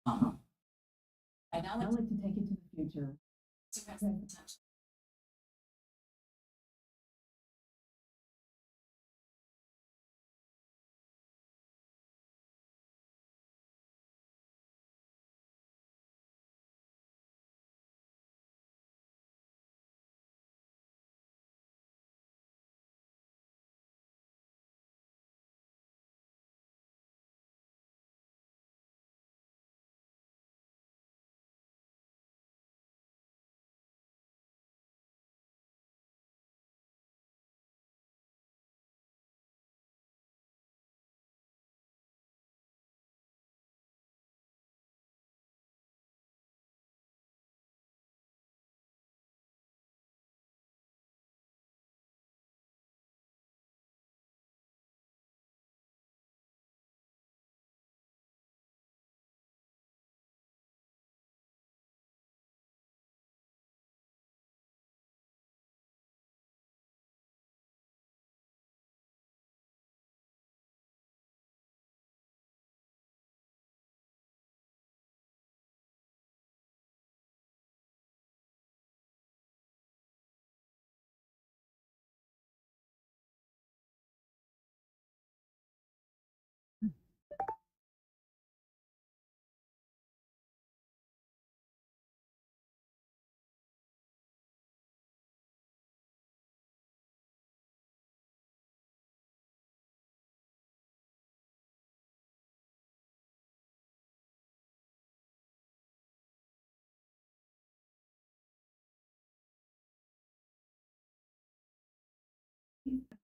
Um, I now like to take it to the future. To have the potential.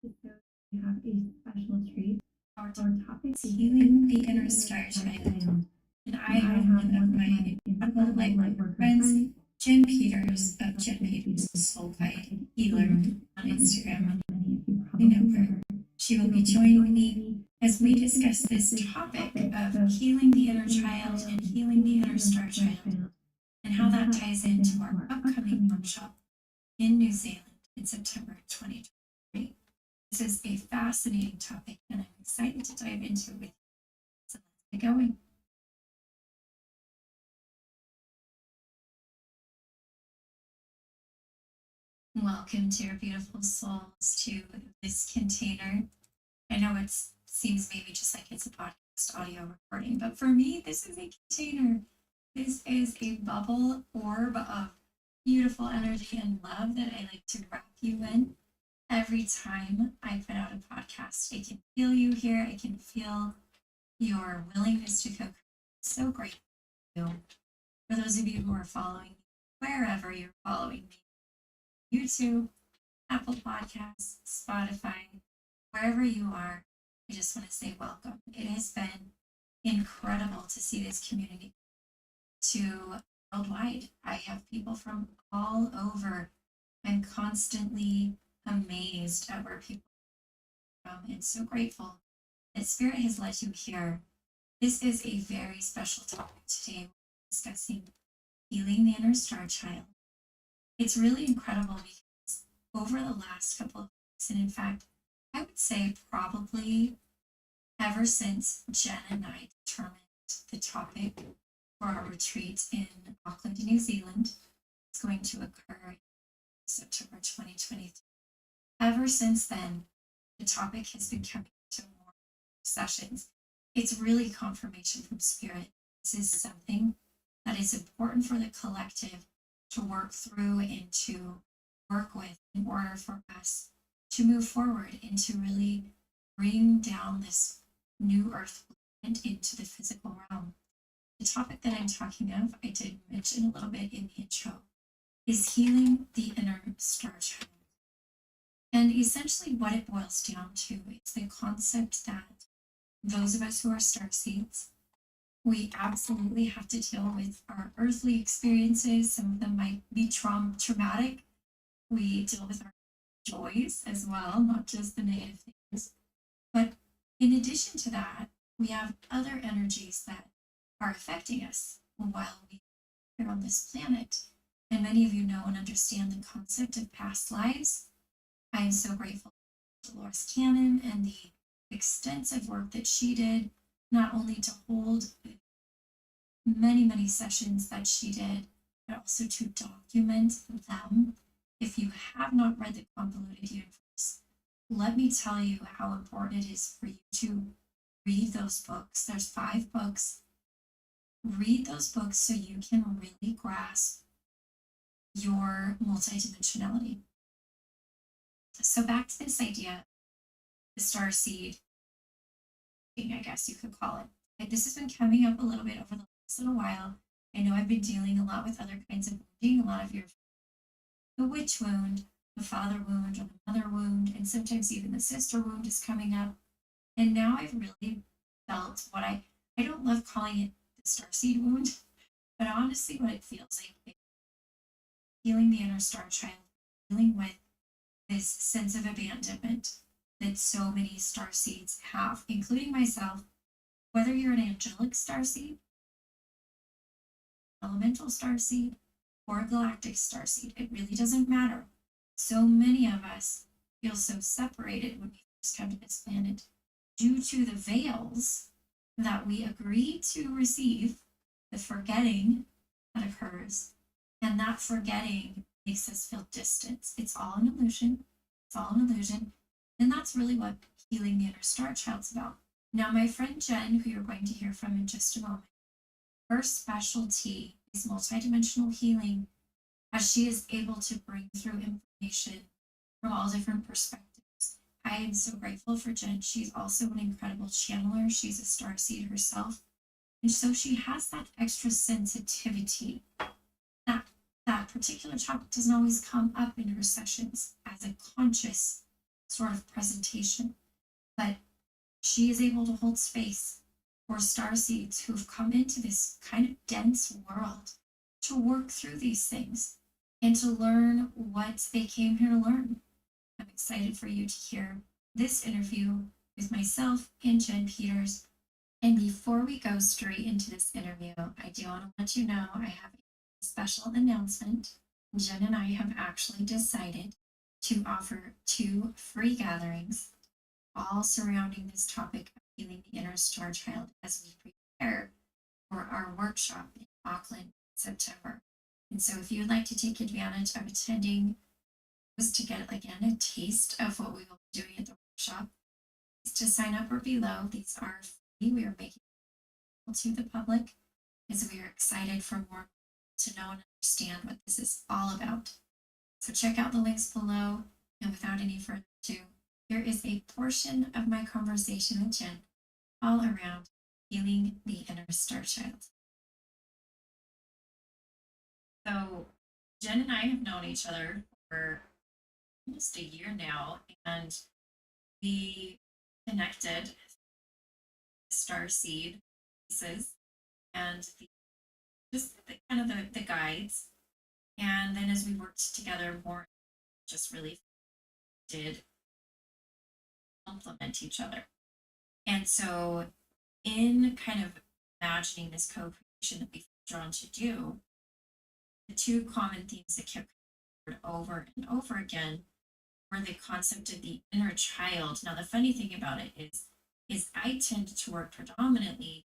Episode, we have a special treat. Our topic is healing the inner star child. And I have one of my incredible lightworker friends, Jen Peters of Jen Peters Soul Guide Healer on Instagram. You know her. She will be joining me as we discuss this topic of healing the inner child and healing the inner star child, and how that ties into our upcoming workshop in New Zealand in September 2023. This is a fascinating topic, and I'm excited to dive into it with you. So let's get going. Welcome, dear beautiful souls, to this container. I know it seems maybe just like it's a podcast audio recording, but for me, this is a container. This is a bubble orb of beautiful energy and love that I like to wrap you in. Every time I put out a podcast, I can feel you here. I can feel your willingness to co-create. So grateful for you. For those of you who are following me, wherever you're following me, YouTube, Apple Podcasts, Spotify, wherever you are, I just want to say welcome. It has been incredible to see this community to worldwide. I have people from all over. I'm constantly amazed at where people are from and so grateful that Spirit has led you here. This is a very special topic today. We're discussing healing the inner star child. It's really incredible because over the last couple of weeks, and in fact, I would say probably ever since Jen and I determined the topic for our retreat in Auckland, New Zealand, it's going to occur in September 2023. Ever since then, the topic has been coming to more sessions. It's really confirmation from Spirit. This is something that is important for the collective to work through and to work with in order for us to move forward and to really bring down this new earth blueprint into the physical realm. The topic that I'm talking of, I did mention a little bit in the intro, is healing the inner star child. And essentially what it boils down to is the concept that those of us who are star seeds, we absolutely have to deal with our earthly experiences. Some of them might be traumatic. We deal with our joys as well, not just the negative things. But in addition to that, we have other energies that are affecting us while we're on this planet. And many of you know and understand the concept of past lives. I am so grateful to Dolores Cannon and the extensive work that she did, not only to hold many, many sessions that she did, but also to document them. If you have not read The Convoluted Universe, let me tell you how important it is for you to read those books. There's 5 books. Read those books so you can really grasp your multidimensionality. So back to this idea, the star seed thing, I guess you could call it. This has been coming up a little bit over the last little while. I know I've been dealing a lot with other kinds of wounding, a lot of the witch wound, the father wound, or the mother wound, and sometimes even the sister wound is coming up. And now I've really felt what I don't love calling it the starseed wound, but honestly, what it feels like is healing the inner star child, dealing with this sense of abandonment that so many star seeds have, including myself, whether you're an angelic star seed, elemental star seed, or a galactic star seed. It really doesn't matter. So many of us feel so separated when we first come to this planet due to the veils that we agree to receive, the forgetting that occurs, and that forgetting makes us feel distance. It's all an illusion. It's all an illusion. And that's really what healing the inner star child's about. Now, my friend Jen, who you're going to hear from in just a moment, her specialty is multidimensional healing, as she is able to bring through information from all different perspectives. I am so grateful for Jen. She's also an incredible channeler. She's a starseed herself. And so she has that extra sensitivity. That particular topic doesn't always come up in her sessions as a conscious sort of presentation, but she is able to hold space for starseeds who've come into this kind of dense world to work through these things and to learn what they came here to learn. I'm excited for you to hear this interview with myself and Jen Peters. And before we go straight into this interview, I do want to let you know I have a special announcement. Jen and I have actually decided to offer 2 free gatherings, all surrounding this topic of healing the inner star child as we prepare for our workshop in Auckland in September. And so if you would like to take advantage of attending, just to get, again, a taste of what we will be doing at the workshop, is to sign up or below. These are free. We are making it to the public as we are excited for more to know and understand what this is all about. So check out the links below. And without any further ado, here is a portion of my conversation with Jen all around healing the inner star child. So Jen and I have known each other for almost a year now, and we connected star seed pieces and the kind of the guides. And then as we worked together more, just really did complement each other. And so in kind of imagining this co-creation that we've drawn to do, the 2 common themes that kept over and over again were the concept of the inner child. Now, the funny thing about it is I tend to work predominantly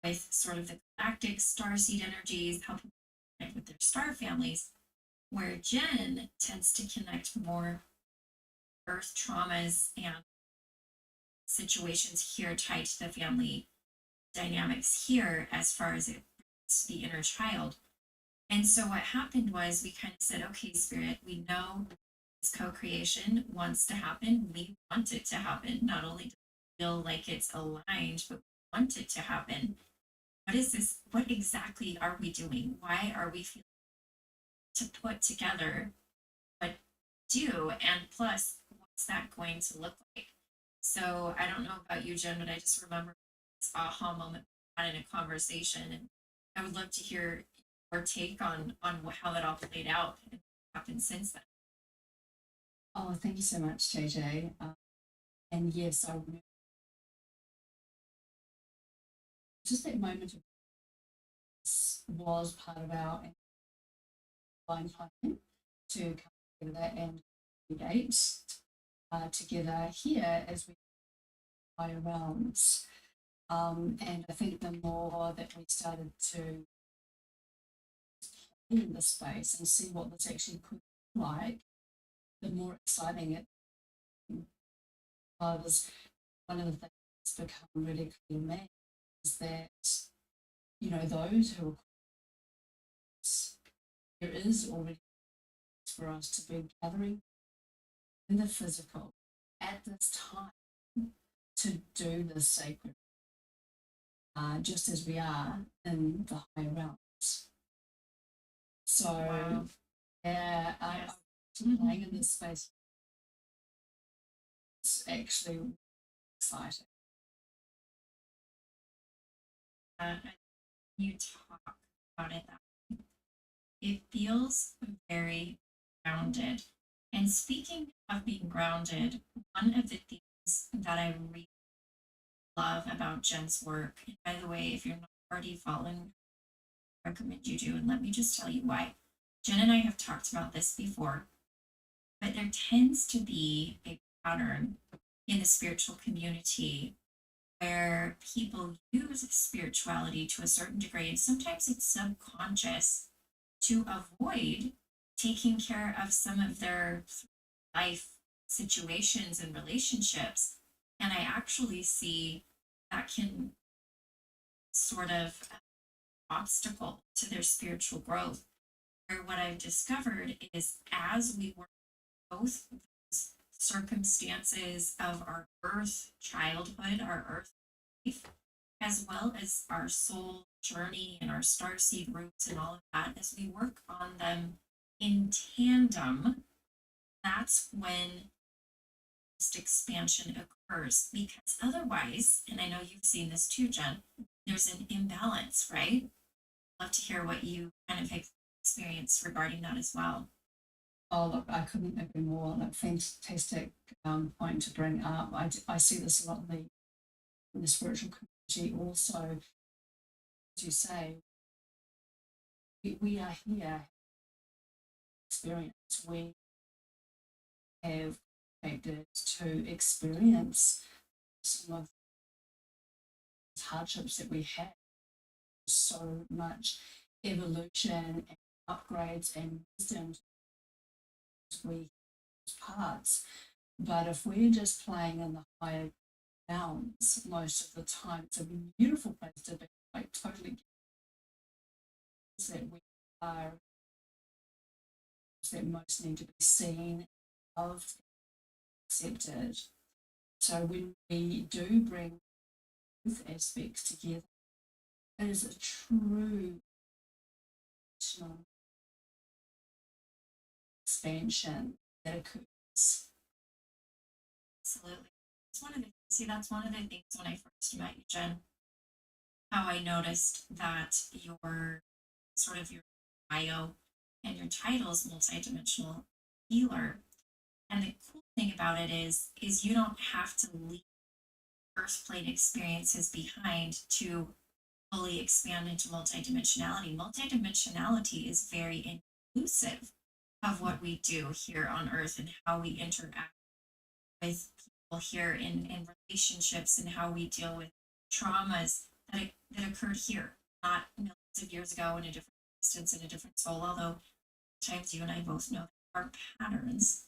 with sort of the galactic starseed energies, helping connect with their star families, where Jen tends to connect more earth traumas and situations here tied to the family dynamics here as far as it the inner child. And so what happened was we kind of said, okay, Spirit, we know this co-creation wants to happen. We want it to happen. Not only do we feel like it's aligned, but we want it to happen. What is this? What exactly are we doing? Why are we feeling to put together what do? And plus, what's that going to look like? So I don't know about you, Jen, but I just remember this aha moment in a conversation, and I would love to hear your take on how that all played out and what happened since then. Oh, thank you so much, JJ. And yes, I remember just that moment of was part of our line plan to come together and engage together here as we higher realms. And I think the more that we started to play in this space and see what this actually could be like, the more exciting it was. One of the things that's become really clear to me is that, those who are close, there is already for us to be gathering in the physical at this time to do this sacred, just as we are in the higher realms. So, Wow. yeah, Yes. I'm playing in this space. It's actually exciting. And you talk about it, it feels very grounded. And speaking of being grounded, one of the things that I really love about Jen's work, and by the way, if you're not already following, I recommend you do. And let me just tell you why. Jen and I have talked about this before, but there tends to be a pattern in the spiritual community where people use spirituality to a certain degree, and sometimes it's subconscious, to avoid taking care of some of their life situations and relationships. And I actually see that can sort of obstacle to their spiritual growth. Where what I've discovered is as we work both those circumstances of our earth childhood, our earth life, as well as our soul journey and our starseed roots and all of that, as we work on them in tandem, that's when most expansion occurs. Because otherwise, and I know you've seen this too, Jen, there's an imbalance, right? I'd love to hear what you kind of experience regarding that as well. Oh, look, I couldn't agree more. Like, fantastic point to bring up. I see this a lot in the spiritual community also. As you say, we are here, experience. We have connected to experience some of the hardships that we have. So much evolution and upgrades and wisdom we parts. But if we're just playing in the higher realms most of the time, it's a beautiful place to be. Like, totally that we are that most need to be seen, loved, accepted. So when we do bring both aspects together, it is a true emotional expansion that occurs. Absolutely. It's one of the see that's one of the things when I first met you, Jen, how I noticed that your sort of your bio and your title is multidimensional healer. And the cool thing about it is you don't have to leave earth plane experiences behind to fully expand into multidimensionality. Multidimensionality is very inclusive of what we do here on earth and how we interact with people here in relationships and how we deal with traumas that occurred here, not millions of years ago in a different instance in a different soul, although sometimes you and I both know there are patterns.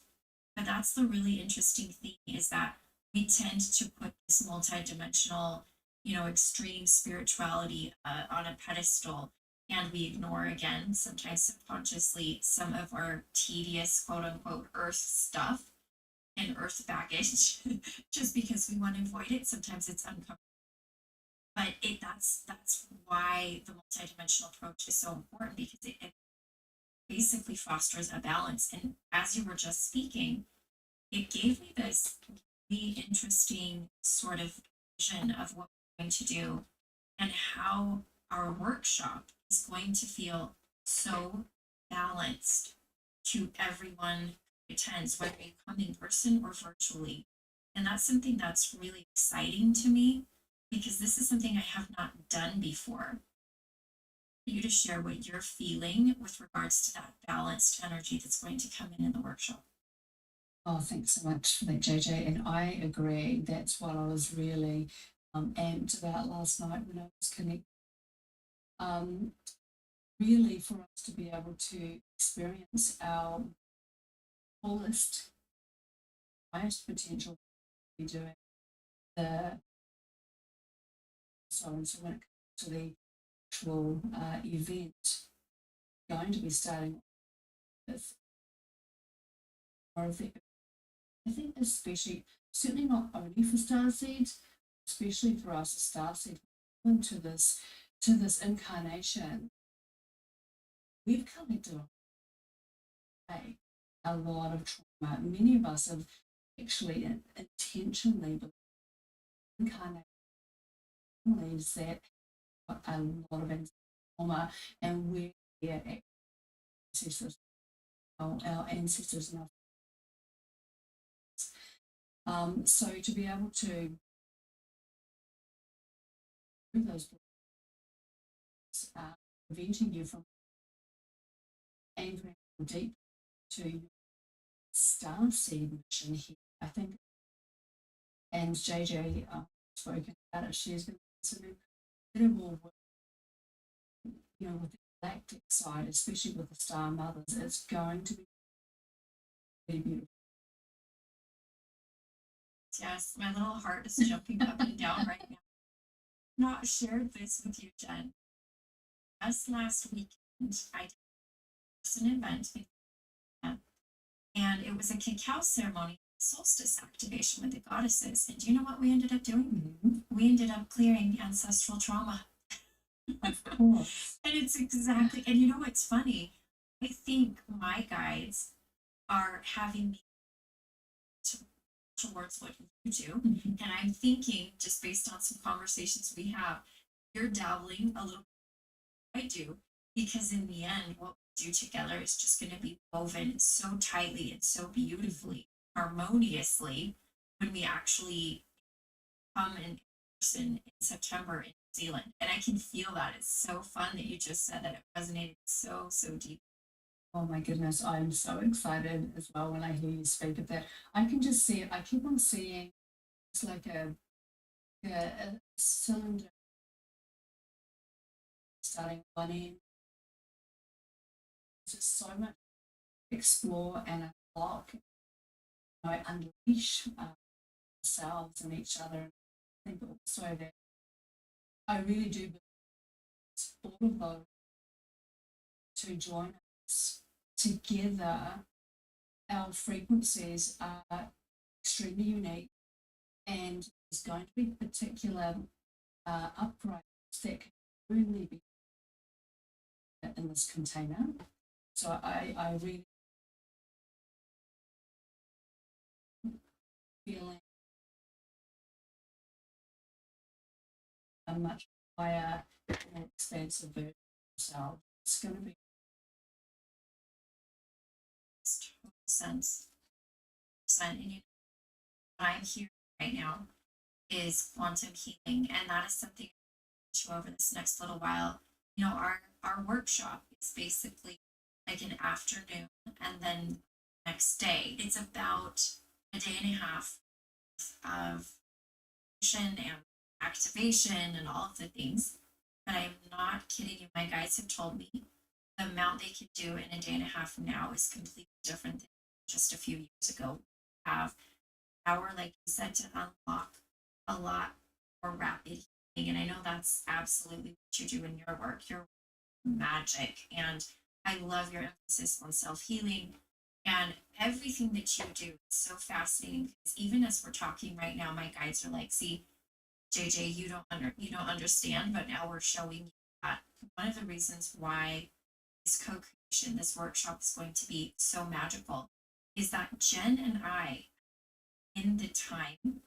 But that's the really interesting thing is that we tend to put this multidimensional, extreme spirituality on a pedestal, and we ignore again, sometimes subconsciously, some of our tedious quote unquote earth stuff and earth baggage just because we want to avoid it. Sometimes it's uncomfortable. But that's why the multidimensional approach is so important because it basically fosters a balance. And as you were just speaking, it gave me this really interesting sort of vision of what we're going to do and how our workshop is going to feel so balanced to everyone who attends, whether you come in person or virtually. And that's something that's really exciting to me because this is something I have not done before. For you to share what you're feeling with regards to that balanced energy that's going to come in the workshop. Oh, thanks so much for that, JJ. And I agree. That's what I was really amped about last night when I was connected. Um, really, for us to be able to experience our fullest, highest potential, to be doing the so when it comes to the actual event, going to be starting with more of the, I think, especially certainly not only for starseeds, especially for us as starseed into this incarnation, we've collected a lot of trauma. Many of us have actually intentionally incarnated families that got a lot of trauma, and we're their ancestors, our ancestors and so to be able to do those preventing you from anchoring deep to your star seed mission here, I think, and JJ spoken about it. She's been some incredible work, with the galactic side, especially with the star mothers. It's going to be really beautiful. Yes, my little heart is jumping up and down right now. Not shared this with you, Jen. Just last weekend, I did an event, and it was a cacao ceremony, solstice activation with the goddesses. And do you know what we ended up doing? Mm-hmm. We ended up clearing ancestral trauma. Of course. And it's exactly, and you know what's funny? I think my guides are having me towards what you do. Mm-hmm. And I'm thinking, just based on some conversations we have, you're dabbling a little bit I do, because in the end, what we do together is just going to be woven so tightly and so beautifully, harmoniously, when we actually come in person in September in New Zealand. And I can feel that. It's so fun that you just said that. It resonated so, so deep. Oh my goodness, I'm so excited as well when I hear you speak of that. I can just see it. I keep on seeing it's like a cylinder starting one end. There's just so much to explore and unlock, unleash ourselves and each other. I think also that I really do believe all of those to join us together. Our frequencies are extremely unique, and there's going to be particular upgrades that can only be in this container. So I really feeling a much higher, more expansive version of ourselves. It's going to be Total sense. And what I'm hearing right now is quantum healing, and that is something over this next little while. Our workshop is basically like an afternoon, and then next day it's about a day and a half of and activation and all of the things. But I'm not kidding you. My guides have told me the amount they can do in a day and a half from now is completely different than just a few years ago. We have power, like you said, to unlock a lot more rapid healing. And I know that's absolutely what you do in your work. You're magic. And I love your emphasis on self healing and everything that you do. It's so fascinating because even as we're talking right now, my guides are like, see, JJ, you don't understand, but now we're showing you that one of the reasons why this co-creation, this workshop is going to be so magical is that Jen and I, in the time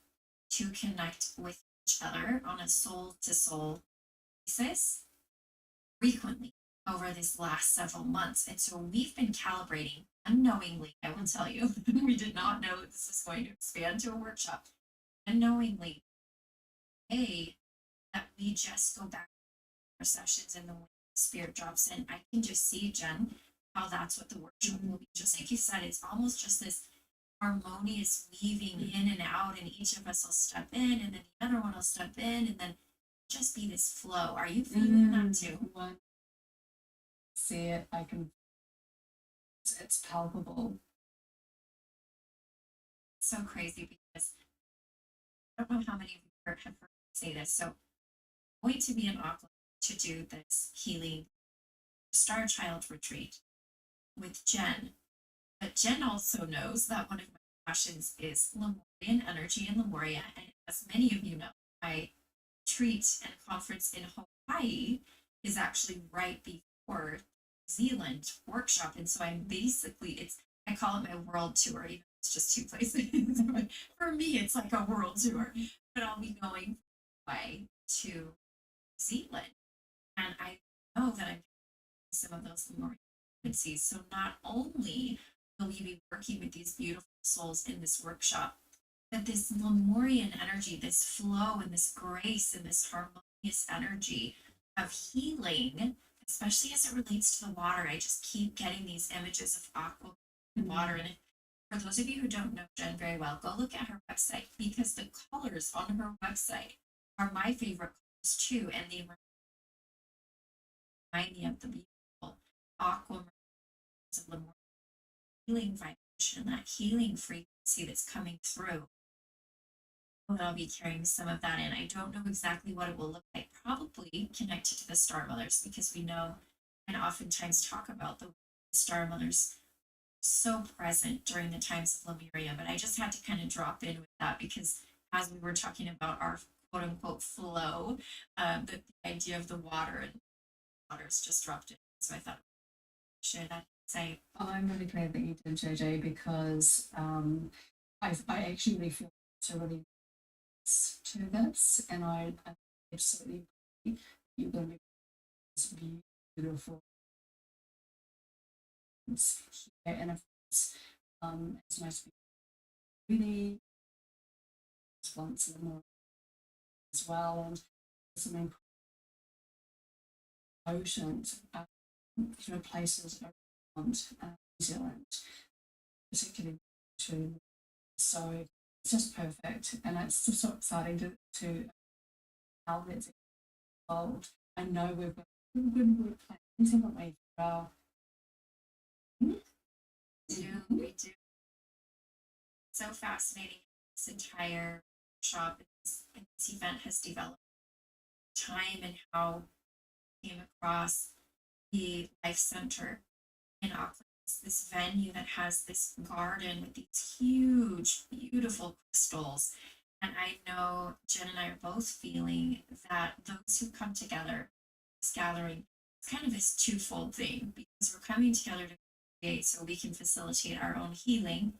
to connect with each other on a soul to soul basis frequently over this last several months. And so we've been calibrating unknowingly, I will tell you, we did not know that this was going to expand to a workshop. Unknowingly, that we just go back to our sessions and the way the spirit drops in. I can just see, Jen, how that's what the workshop will be. Just like you said, it's almost just this harmonious weaving in and out, and each of us will step in, and then the other one will step in, and then just be this flow. Are you feeling that too? When I see it, I can, it's palpable. It's so crazy because I don't know how many of you have heard me say this. So, I'm going to be in Auckland to do this healing Star Child retreat with Jen. But Jen also knows that one of my passions is Lemurian energy and Lemuria. And as many of you know, my retreat and conference in Hawaii is actually right before New Zealand workshop. And so I'm basically, I call it my world tour, even though it's just two places. But for me, it's like a world tour. But I'll be going away to New Zealand. And I know that I'm some of those Lemurian frequencies. So not only will we be working with these beautiful souls in this workshop, but this Lemurian energy, this flow and this grace and this harmonious energy of healing, especially as it relates to the water. I just keep getting these images of aqua and water. And for those of you who don't know Jen very well, go look at her website because the colors on her website are my favorite colors too. And they remind me of the beautiful aquamarine of Lemurian healing vibration, that healing frequency that's coming through. That I'll be carrying some of that in. I don't know exactly what it will look like, probably connected to the Star Mothers, because we know and oftentimes talk about the Star Mothers so present during the times of Lemuria. But I just had to kind of drop in with that because as we were talking about our quote unquote flow, the idea of the water and waters just dropped in. So I thought I'd share that. Say, I'm really glad that you did, JJ, because I actually feel so really to this, and I absolutely agree. You're going to be this beautiful here, and of course, it's nice to be really once in a more as well, and some important places around New Zealand, particularly to. So it's just perfect, and it's just so exciting to how that's evolved. I know we've got good work plans, haven't we? For our we do. So fascinating. This entire shop and this event has developed time and how I came across the Life Center in Auckland. It's this venue that has this garden with these huge, beautiful crystals. And I know Jen and I are both feeling that those who come together, this gathering, it's kind of this twofold thing because we're coming together to create so we can facilitate our own healing.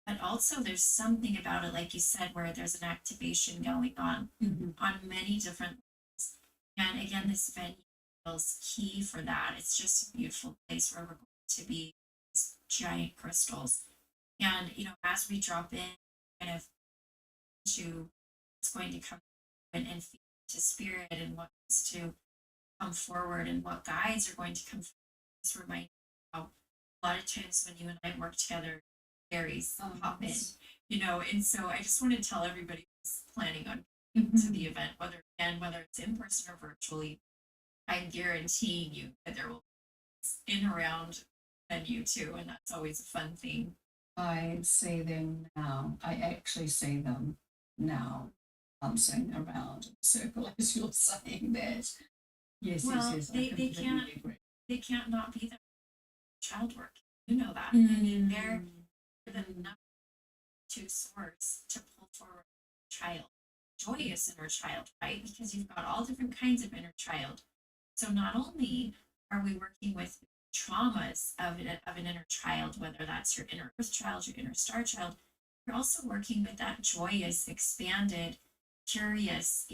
But also, there's something about it, like you said, where there's an activation going on many different levels. And again, this venue feels key for that. It's just a beautiful place where we're going to be these giant crystals. And, as we drop in kind of to what's going to come and feed to spirit and what's to come forward and what guides are going to come forward, just remind me how a lot of times when you and I work together, fairies pop in, and so I just want to tell everybody who's planning on coming to the event, whether it's in person or virtually, I'm guaranteeing you that there will be in around venue too, and that's always a fun thing. I see them now. I actually see them now bouncing around in a circle as you're saying that. Yes, Well, yes, yes. they can't not be there. Child work, you know that. I mean, they're the number two source to pull forward a child, joyous inner child, right? Because you've got all different kinds of inner child. So not only are we working with traumas of an inner child, whether that's your inner earth child, your inner star child, you're also working with that joyous, expanded, curious,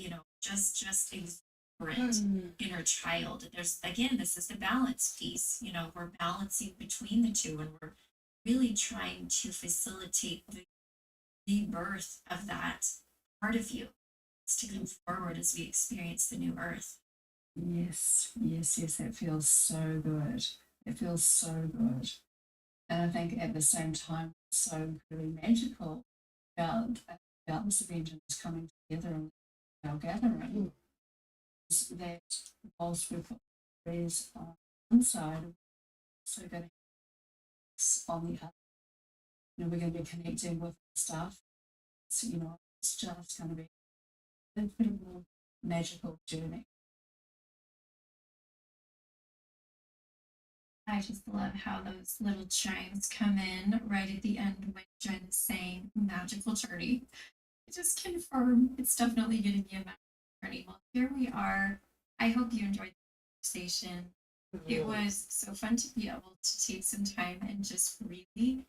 just exuberant inner child. There's again, this is the balance piece. We're balancing between the two, and we're really trying to facilitate the rebirth of that part of you. It's to come forward as we experience the new earth. Yes, yes, yes. That feels so good. It feels so good. And I think at the same time, what's so incredibly magical about this event and us coming together and our gathering is that whilst we've got prayers on one side, we're also going to on the other. We're going to be connecting with staff. So, it's just going to be an incredible, magical journey. I just love how those little chimes come in right at the end when Jen is saying magical journey. I just confirm it's definitely going to be a magical journey. Well, here we are. I hope you enjoyed the conversation. It was so fun to be able to take some time and just really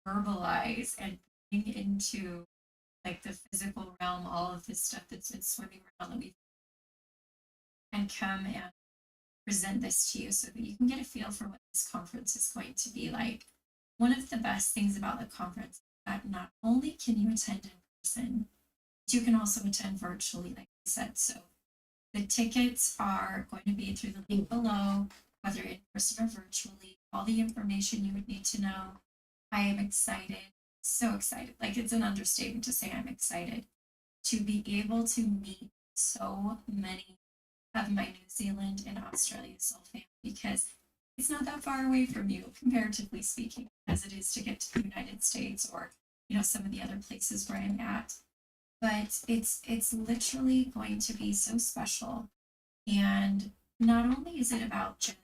verbalize and bring into like the physical realm all of this stuff that's been swimming around that we and come and present this to you so that you can get a feel for what this conference is going to be like. One of the best things about the conference is that not only can you attend in person, but you can also attend virtually, like I said. So the tickets are going to be through the link below, whether in person or virtually, all the information you would need to know. I am excited, so excited. Like it's an understatement to say I'm excited to be able to meet so many of my New Zealand and Australia soul family because it's not that far away from you, comparatively speaking, as it is to get to the United States or some of the other places where I'm at. But it's literally going to be so special. And not only is it about Jen,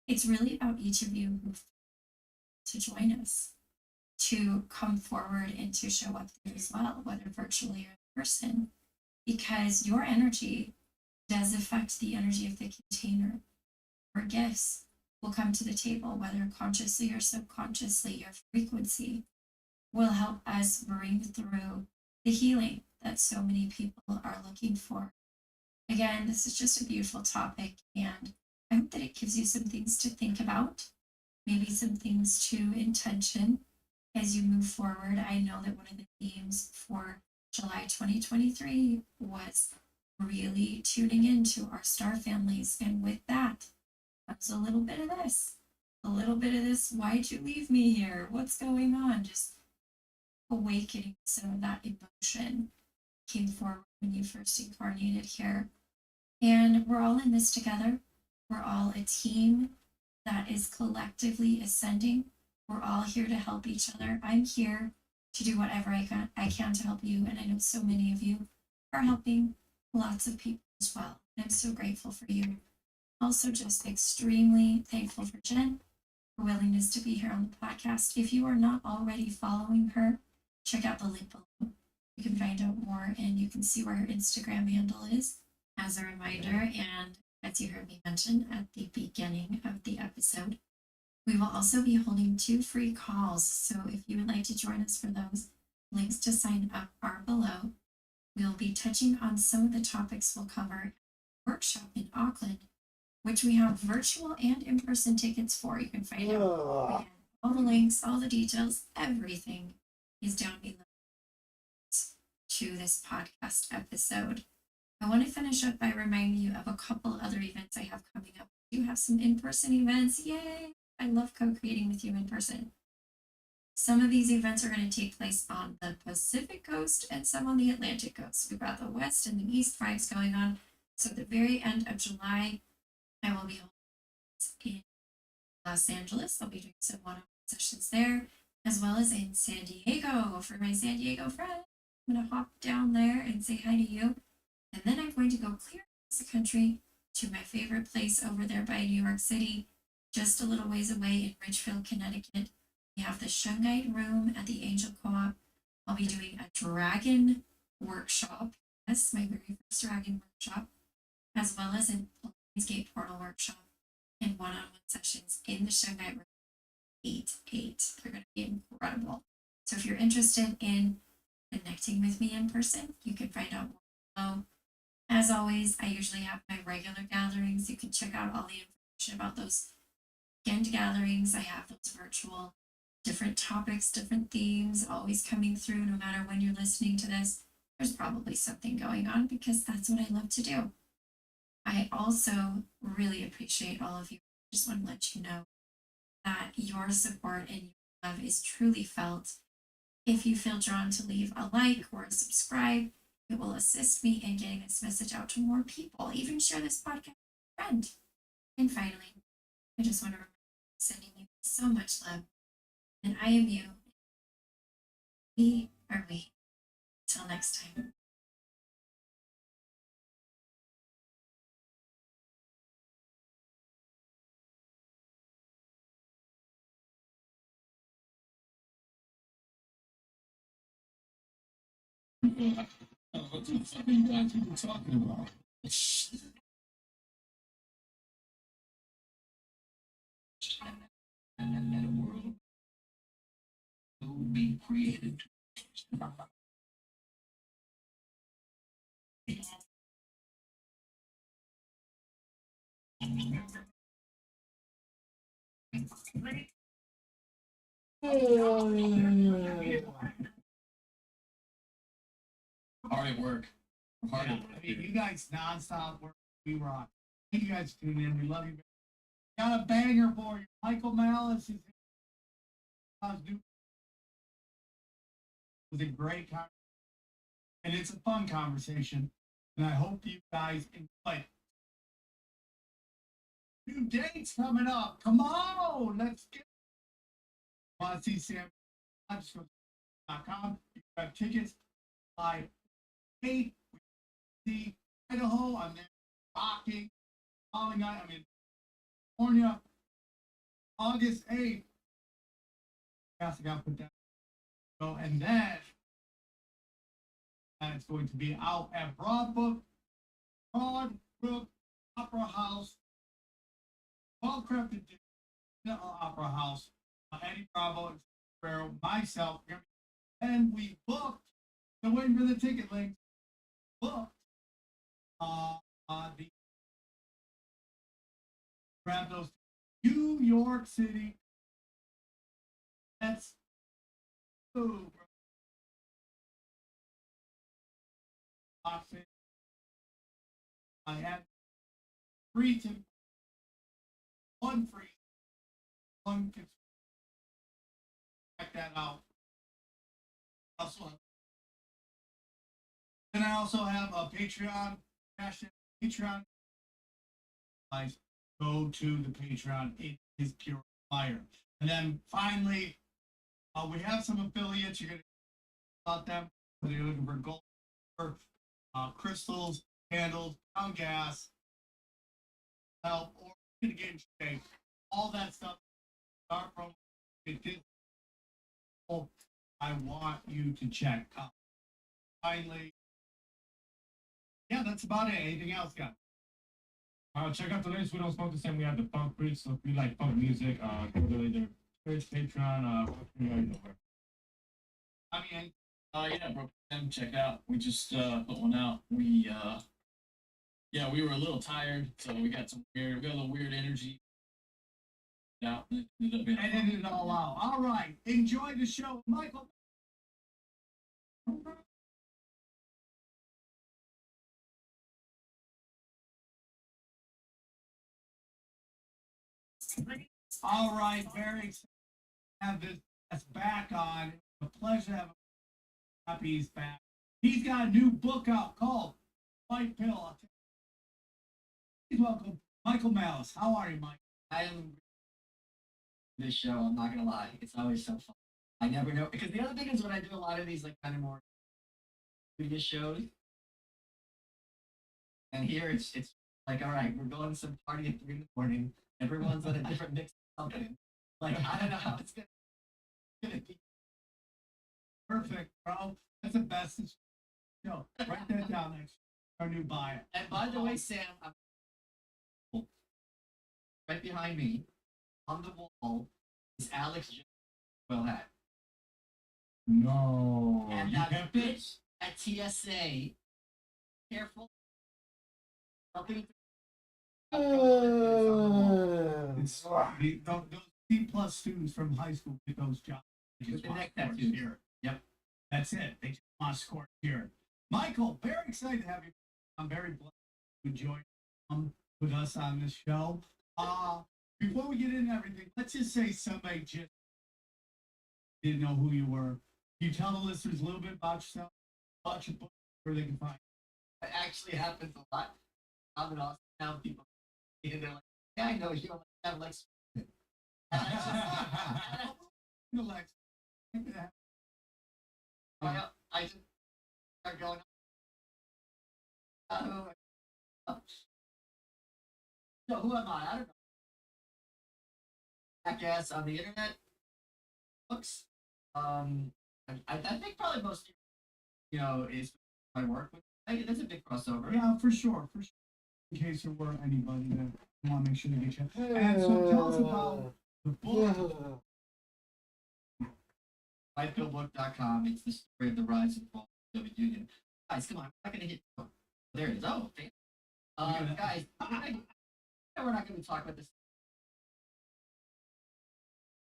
it's really about each of you who to join us, to come forward and to show up there as well, whether virtually or in person, because your energy does affect the energy of the container. Your gifts will come to the table, whether consciously or subconsciously. Your frequency will help us bring through the healing that so many people are looking for. Again, this is just a beautiful topic, and I hope that it gives you some things to think about, maybe some things to intention as you move forward. I know that one of the themes for July 2023 was really tuning into our star families. And with that comes a little bit of this, why'd you leave me here? What's going on? Just awakening some of that emotion came forward when you first incarnated here. And we're all in this together. We're all a team that is collectively ascending. We're all here to help each other. I'm here to do whatever I can to help you. And I know so many of you are helping lots of people as well. And I'm so grateful for you. Also, just extremely thankful for Jen, her willingness to be here on the podcast. If you are not already following her, check out the link below. You can find out more and you can see where her Instagram handle is as a reminder. And as you heard me mention at the beginning of the episode, we will also be holding 2 free calls. So if you would like to join us for those, links to sign up are below. We'll be touching on some of the topics we'll cover at the workshop in Auckland, which we have virtual and in-person tickets for. You can find out again, all the links, all the details, everything is down below to this podcast episode. I want to finish up by reminding you of a couple other events I have coming up. We do have some in-person events. Yay! I love co-creating with you in person. Some of these events are going to take place on the Pacific coast and some on the Atlantic coast. We've got the west and the east vibes going on. So at the very end of July, I will be in Los Angeles. I'll be doing some one-on-one sessions there, as well as in San Diego for my San Diego friends. I'm going to hop down there and say hi to you. And then I'm going to go clear across the country to my favorite place over there by New York City, just a little ways away in Ridgefield, Connecticut. We have the Shungite Room at the Angel Co-op. I'll be doing a dragon workshop. Yes, my very first dragon workshop, as well as an Gate portal workshop and one-on-one sessions in the Shungite Room 8-8. They're going to be incredible. So if you're interested in connecting with me in person, you can find out more below. As always, I usually have my regular gatherings. You can check out all the information about those weekend gatherings. I have those virtual, different topics, different themes, always coming through. No matter when you're listening to this, there's probably something going on because that's what I love to do. I also really appreciate all of you. Just want to let you know that your support and your love is truly felt. If you feel drawn to leave a like or a subscribe, it will assist me in getting this message out to more people. Even share this podcast with a friend. And finally, I just want to remember sending you so much love. And I am you. We are we. Until next time. What the fuck are you guys even talking about? And a world will be created. Hard at work. Hard Yeah, at work. I mean, you guys nonstop work. We rock. Thank you guys for tuning in. We love you. Got a banger for you. Michael Malice is was a great conversation, and it's a fun conversation. And I hope you guys enjoy. New dates coming up. Come on, let's get. Want to see Sam? Just go to You have tickets by 8. See Idaho. I'm there rocking. Calling out. I'm in California. August 8th. I got to put that. So, and then it's going to be out at Broadbrook Opera House, Well Crafted Opera House, Eddie Bravo, and myself, and we booked. So waiting for the ticket link. Booked the grab those New York City. That's so I had 3 to 1 free, 1 can check that out. Also, then I also have a Patreon. Patreon. Guys, go to the Patreon. It is pure fire. And then finally, we have some affiliates. You're gonna about them. Whether you're looking for gold, crystals, candles, pound gas, help, or to get in shape. All that stuff. Start from it did. I want you to check out. Finally, yeah, that's about it. Anything else, guys? Check out the links. We don't smoke the same. We have the funk freaks. So if you like funk music, go to either Twitch, Patreon, you know where. I mean, Yeah, bro. Check out. We just put one out. We we were a little tired, so we got a little weird energy. Out. It ended up being edited it all out. All right, enjoy the show, Michael. All right, very excited to have this back on. It's a pleasure to have happy he's back. He's got a new book out called White Pill. Please welcome Michael Malice. How are you, Mike? I am this show. I'm not gonna lie, it's always so fun. I never know because the other thing is when I do a lot of these like kind of more previous shows, and here it's like all right, we're going to some party at 3 in the morning. Everyone's on a different mix of something. Like I don't know how it's gonna be. Perfect, bro. That's the best show. Write that down next. Our new bio. And by the way, Sam, I'm right behind me on the wall is Alex Jones' well hat. No. And you that kept bitch at TSA, careful. Helping It's those C+ students from high school get those jobs. They with just the want neck sports tattoos. here. Yep. That's it. They just want to score here. Michael, very excited to have you. I'm very blessed to join with us on this show. before we get into everything, let's just say somebody just didn't know who you were. Can you tell the listeners a little bit about yourself, about your book, where they can find It actually happens a lot. I'm an awesome now people and they're like, yeah, I know you have like and you. Alexa. I just start going so who am I? I don't know. Jackass on the internet. Books. I think probably most people, is my work with. There's a big crossover. Yeah, for sure, for sure. In case there were anybody that want to make sure they get you. And so tell us about the book. Whitepillbook.com. It's the story of the rise and fall of the Soviet Union. Guys, come on, I'm not gonna hit. Oh, there it is. Oh, fancy. Guys, we're not gonna talk about this.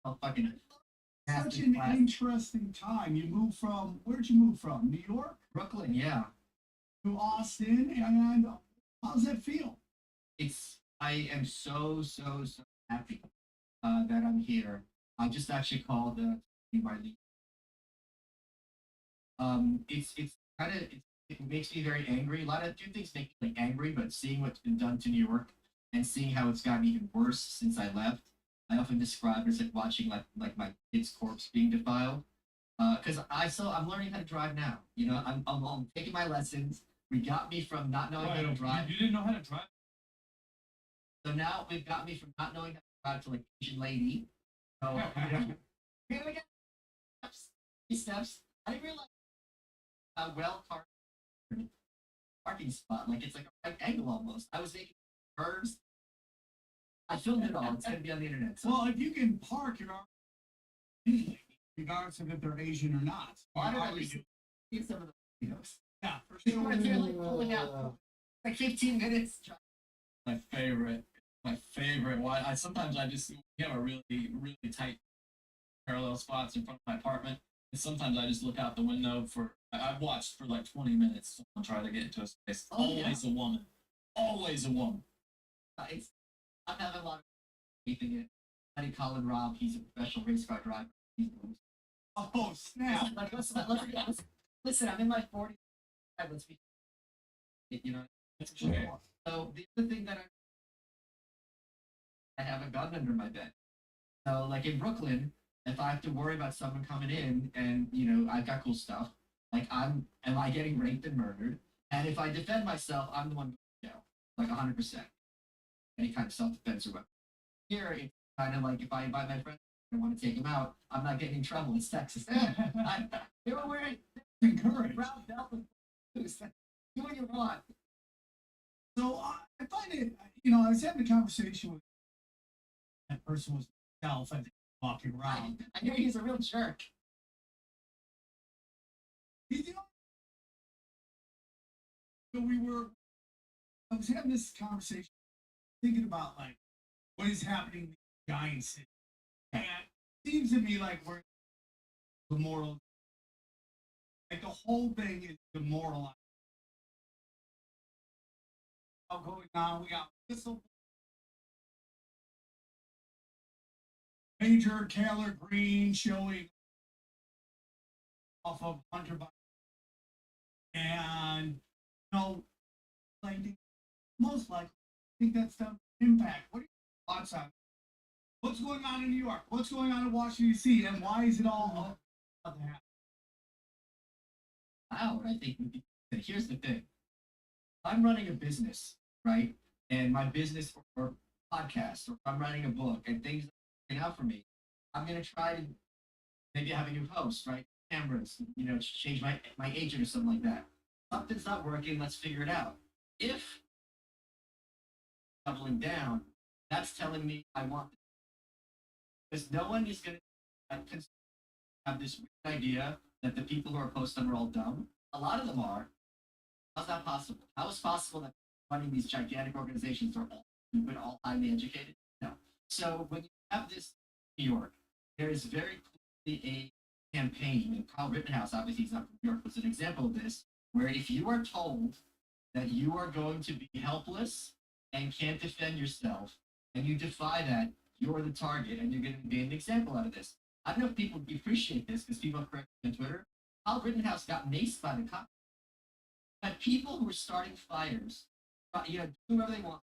Oh, fucking. Such an interesting time. You moved from, where'd you move from? New York Brooklyn, yeah. to Austin, and how does that feel? I am so happy that I'm here. I just actually called my lead. It's kind of it makes me very angry. A lot of two things make me angry, but seeing what's been done to New York and seeing how it's gotten even worse since I left, I often describe it as like watching like my kid's corpse being defiled. Because I'm learning how to drive now. I'm taking my lessons. We got me from not knowing how to drive. You didn't know how to drive? So now we've got me from not knowing how to drive to like Asian lady. So here we go. Steps. I didn't realize how well parking spot. Like it's like a right angle almost. I was making curves. I filmed it all. It's gonna be on the internet. So. Well, if you can park your already, regardless of if they're Asian or not. Well, I don't know. Already do. See some of the videos. Yeah, for People sure. are here like pulling out like 15 minutes. My favorite. My favorite. Why? Sometimes I just we have a really tight parallel spots in front of my apartment, and sometimes I just look out the window for. I've watched for like 20 minutes. Someone try to get into a space. Oh, Always a woman. Always a woman. I'm having a lot of faith in it. Buddy Colin Robb, he's a professional race car driver. Oh, snap. Like, listen, I'm in my 40s. Let's be, Okay. So the other thing that I have a gun under my bed. So like in Brooklyn, if I have to worry about someone coming in and I've got cool stuff, like am I getting raped and murdered? And if I defend myself, I'm the one going to jail, like 100%. Any kind of self-defense or weapon. Here, it's kind of like if I invite my friend, I want to take him out, I'm not getting in trouble. It's Texas. They were wearing Encouraged. brown belt and blues. Do what you want. So I find it, I was having a conversation with that person was myself, I think, walking around. I hear he's a real jerk. You know, so I was having this conversation, thinking about like what is happening in the giant city. And it seems to me like we're demoralized. Like the whole thing is demoralized. Going on, we got whistle. Major Taylor Green showing off of Hunter Biden. And like most likely I think that's the impact. What are your thoughts on it? What's going on in New York? What's going on in Washington DC? And why is it all up to happen? Wow, I think here's the thing. I'm running a business, right? And my business or podcast, or I'm writing a book and things are working out for me. I'm gonna try to maybe have a new host, right? Cameras, change my agent or something like that. Something's not working, let's figure it out. If doubling down, that's telling me I want this. Because no one is gonna have this weird idea that the people who are posting are all dumb. A lot of them are. How's that possible? How is it possible that running these gigantic organizations are all stupid, all highly educated? No. So when you have this in New York, there is very clearly a campaign, and Kyle Rittenhouse, obviously he's not from New York, was an example of this, where if you are told that you are going to be helpless and can't defend yourself, and you defy that, you're the target, and you're going to be an example out of this. I don't know if people appreciate this because people correct me on Twitter. Kyle Rittenhouse got maced by the cops. But people who are starting fires, do whatever they want.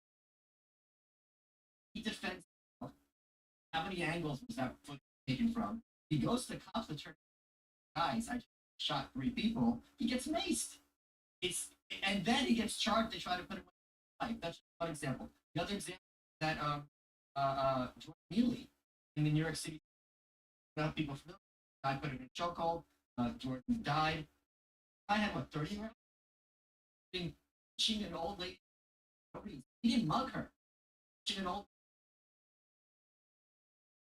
He defends himself. How many angles was that footage taken from? He goes to the cops to turn, guys, I shot 3 people. He gets maced. And then he gets charged. They try to put him in life. That's just one example. The other example is that Jordan Neely in the New York City. Enough people familiar. I put him in a chokehold. Jordan died. I had what 30 rounds. Pushing an old lady. He didn't mug her. Pushing an old.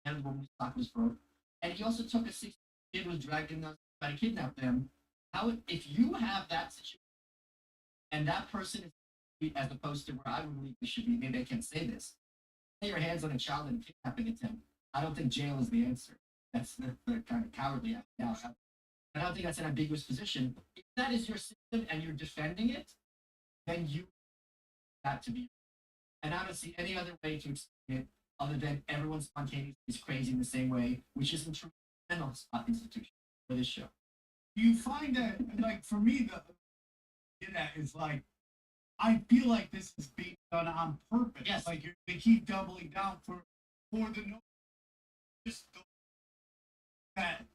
And when stock was broke. And he also took a 16 kid was dragged in trying to kidnap them. How if you have that situation and that person is as opposed to where I would believe it should be, maybe I can't say this. Lay your hands on a child in a kidnapping attempt. I don't think jail is the answer. That's kind of cowardly. I don't think that's an ambiguous position. If that is your system and you're defending it, then you that to be. And I don't see any other way to explain it other than everyone spontaneously is crazy in the same way, which isn't true for mental institution for this show. You find that, like, for me, that is like, I feel like this is being done on purpose. Yes. Like, they keep doubling down for the no. Just that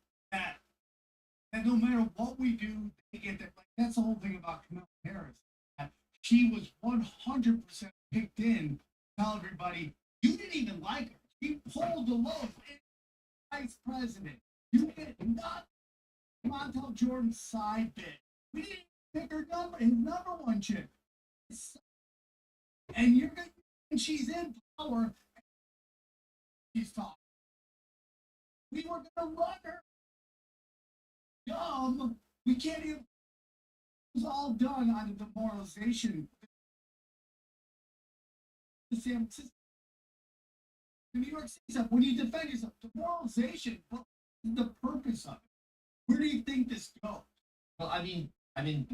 no matter what we do, they get that. Like, that's the whole thing about Kamala Harris. That she was 100% picked in to tell everybody, you didn't even like her. She pulled the loaf. Vice president. You did not. Montel Jordan's side bit. We didn't pick her his number one chick. And you're gonna, and she's in power. She's talking. We were gonna run her. Dumb. We can't even. It was all done out of demoralization. The San Francisco, the New York City stuff. When you defend yourself, demoralization. What is the purpose of it? Where do you think this goes? Well, I mean,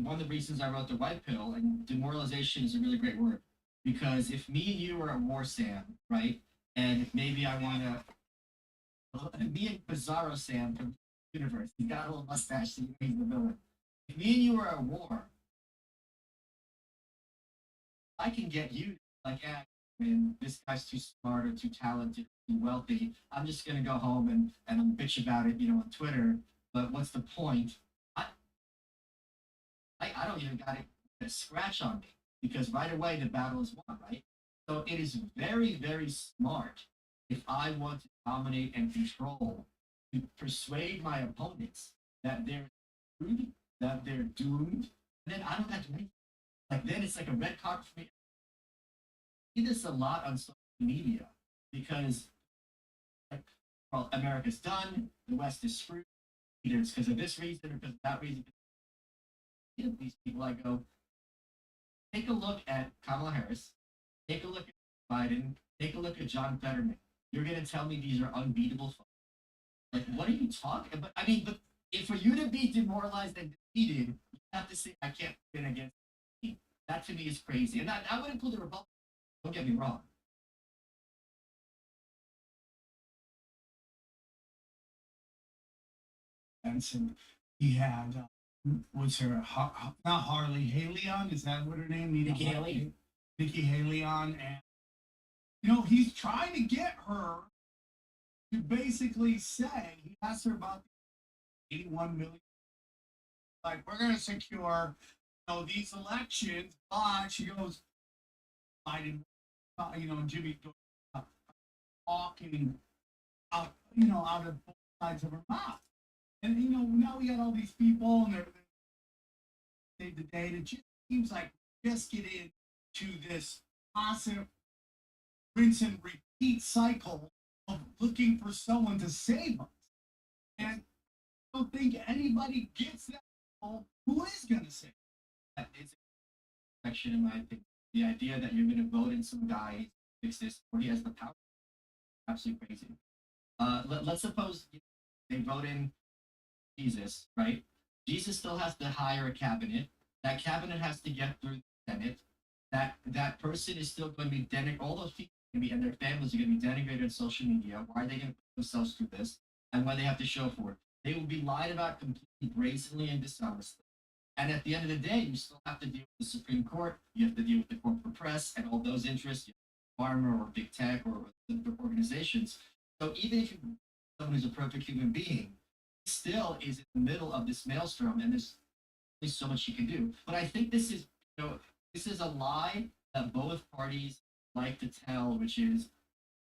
one of the reasons I wrote the white pill and demoralization is a really great word because if me and you are at war, Sam, right, and maybe I want to, me and Bizarro Sam from the universe, he's got a little mustache, so he's the villain. If me and you are at war, I can get you like, man, this guy's too smart or too talented, too wealthy. I'm just gonna go home and I'll bitch about it, on Twitter. But what's the point? I don't even got a scratch on me because right away the battle is won, right? So it is very, very smart if I want to dominate and control to persuade my opponents that they're screwed, that they're doomed, and then I don't have to make like then it's like a red card for me. I see this a lot on social media because well, America's done, the West is screwed. Either it's because of this reason or because of that reason. These people, I go, take a look at Kamala Harris, take a look at Biden, take a look at John Fetterman. You're going to tell me these are unbeatable folks. Like, what are you talking about? I mean, but if for you to be demoralized and defeated, you have to say, I can't win against me. That to me is crazy. And I would include the Republicans. Don't get me wrong. And he had, was her, not Harley Haley on? Is that what her name is? Nikki Haley. Nikki Haley on. And, he's trying to get her to basically say, he asked her about 81 million. Like, we're going to secure, these elections, but she goes, Biden, Jimmy talking out, out of both sides of her mouth. And, now we got all these people and they're save the day. It just seems like we just get into this passive rinse and repeat cycle of looking for someone to save us. And I don't think anybody gets that. Who is going to save us? It's a section in my opinion. The idea that you're going to vote in some guy fix this or he has the power. Absolutely crazy. Let's suppose they vote in Jesus, right? Jesus still has to hire a cabinet. That cabinet has to get through the Senate. That person is still going to be all those people and their families are going to be denigrated on social media. Why are they going to put themselves through this? And what they have to show for it. They will be lied about completely brazenly and dishonestly. And at the end of the day, you still have to deal with the Supreme Court. You have to deal with the corporate press and all those interests, farmer or big tech or the organizations. So even if you're someone who's a perfect human being, still is in the middle of this maelstrom, and there's only so much you can do. But I think this is, this is a lie that both parties like to tell, which is,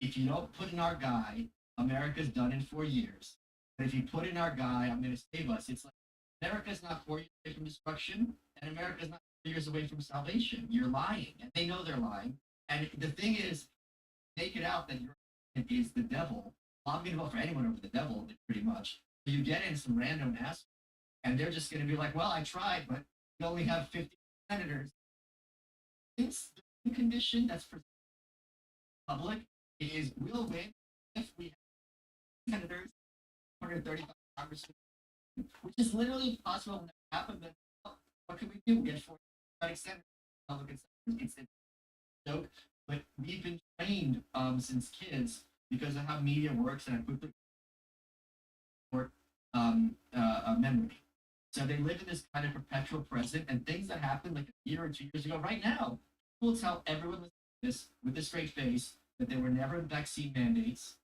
if you don't put in our guy, America's done in 4 years. But if you put in our guy, I'm going to save us. It's like America's not 4 years away from destruction, and America's not 4 years away from salvation. You're lying, and they know they're lying. And the thing is, make it out that your is the devil. Well, I'm going to vote for anyone over the devil, pretty much. So you get in some random ass, and they're just going to be like, well, I tried, but we only have 50 senators. It's the condition that's for public is we'll win if we have senators, 135 congressmen, which is literally impossible when that happens. But what can we do? We get 40 senators, Republican senators. It's a joke, but we've been trained since kids because of how media works, and I quickly memory. So they live in this kind of perpetual present, and things that happened like a year or 2 years ago, right now, people tell everyone this with a straight face that there were never vaccine mandates,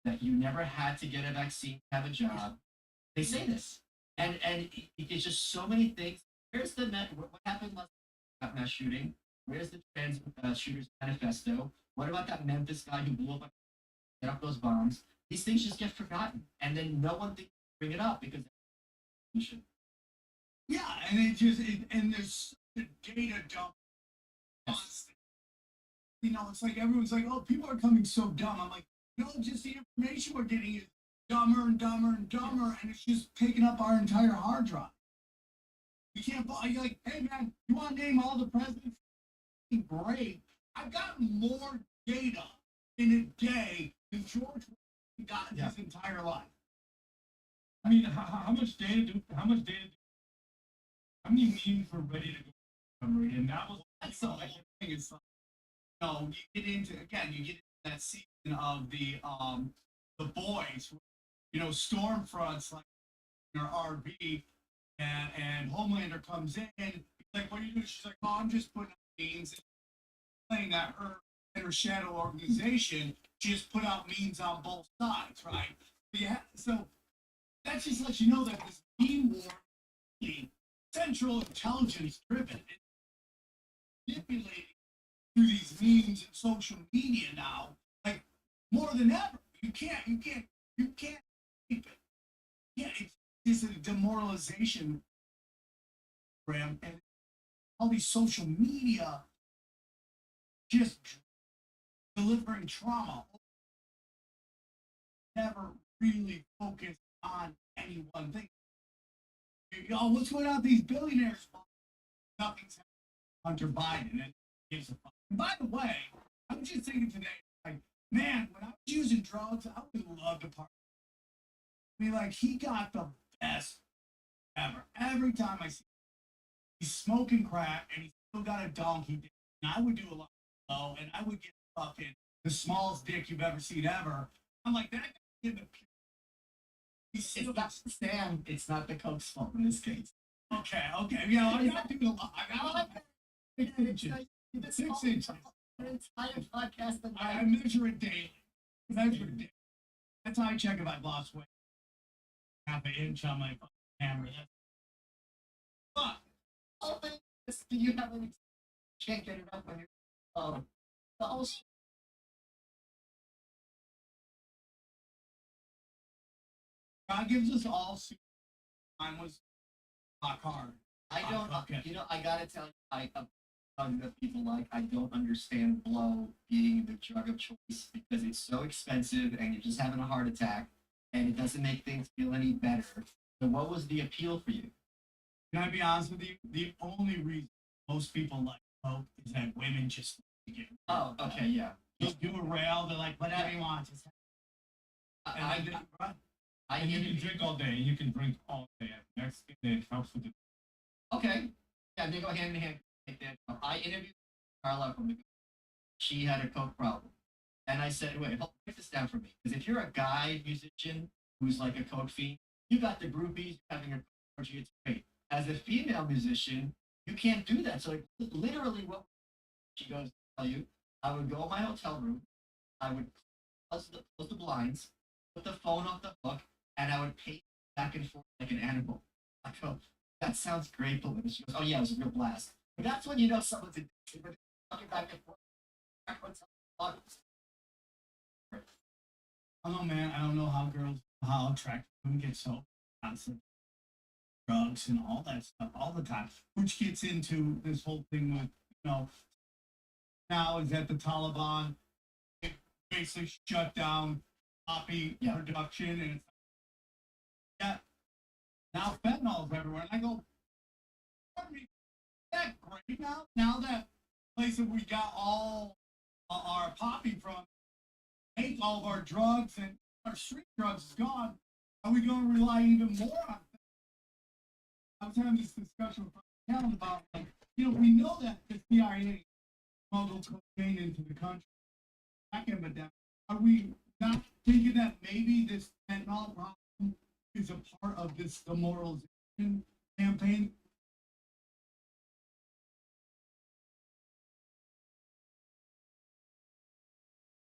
that you never had to get a vaccine to have a job. They say this, and it's just so many things. Where's the what happened last mass shooting? Where's the trans shooters manifesto? What about that Memphis guy who blew up, set up those bombs? These things just get forgotten, and then no one thinks to bring it up because. Yeah, and and there's such a data dump. Constant. It's like everyone's like, oh, people are coming so dumb. I'm like, no, just the information we're getting is dumber and dumber and dumber, and it's just taking up our entire hard drive. You can't. You're like, hey man, you want to name all the presidents? Great. I've got more data in a day than George Washington got in his entire life. I mean, how much data how many memes were ready to go summary? And that was That's the whole thing. It's like, you get into that season of the boys, Stormfront's like in her RV, and Homelander comes in. He's like, "What are you doing?" She's like, "Oh, I'm just putting up memes." Playing that her and her shadow organization just put out memes on both sides, right? Yeah, so that just lets you know that this meme war is central intelligence driven. It's manipulating through these memes and social media now, like more than ever. You can't keep it. Yeah, it's a demoralization program, and all these social media just delivering trauma. Never really focused on any one thing. What's going on with these billionaires? Nothing's happening. Hunter Biden and gives a fuck. And by the way, I was just thinking today, like, man, when I was using drugs, I would love to party. I mean, like, he got the best ever. Every time I see him, he's smoking crack and he's still got a donkey dick. And I would do a lot of blow, and I would get fucking the smallest dick you've ever seen ever. I'm like, that guy in the It's not Sam. It's not the Coke's fault in this case. Okay. I got to do a lot. I got like 6 inches. 6 inches. An entire podcast. I measure it daily. That's how I check if I've lost weight. Half an inch on my camera. But Do you have any? Can't get it up when you're. The whole. God gives us all super. Mine was rock hard. I don't. Okay. I gotta tell you, that people like. I don't understand blow being the drug of choice because it's so expensive and you're just having a heart attack and it doesn't make things feel any better. So, what was the appeal for you? Can I be honest with you? The only reason most people like Coke is that women just get. Oh, okay, yeah. Just do a rail. They're like, whatever you want. Just and then and you can drink all day. You can drink all day. Next thing it helps with the. Okay. Yeah, they go hand in hand. Like that. I interviewed Carla from the. She had a Coke problem. I said, wait, break this down for me. Because if you're a guy musician who's like a coke fiend, you got the groupies having a orgy, it's great. As a female musician, you can't do that. So like, literally what she goes to tell you, I would go in my hotel room, I would close the blinds, put the phone off the hook, and I would pace back and forth like an animal. I go, that sounds great, Belinda. She goes, oh yeah, it was a real blast. But that's when you know someone's addicted, but talking back and forth. I don't know, man. I don't know how attractive women get so constant drugs and all that stuff all the time, which gets into this whole thing with, now is that the Taliban basically shut down poppy production, and it's yeah, now fentanyl's everywhere. And I go, pardon me, is that great now? Now that place that we got all our poppy from, make all of our drugs and our street drugs is gone, are we going to rely even more on that? I was having this discussion with Kellen about, like, we know that the CIA smuggled cocaine into the country back in the day. Are we not thinking that maybe this fentanyl problem is a part of this demoralization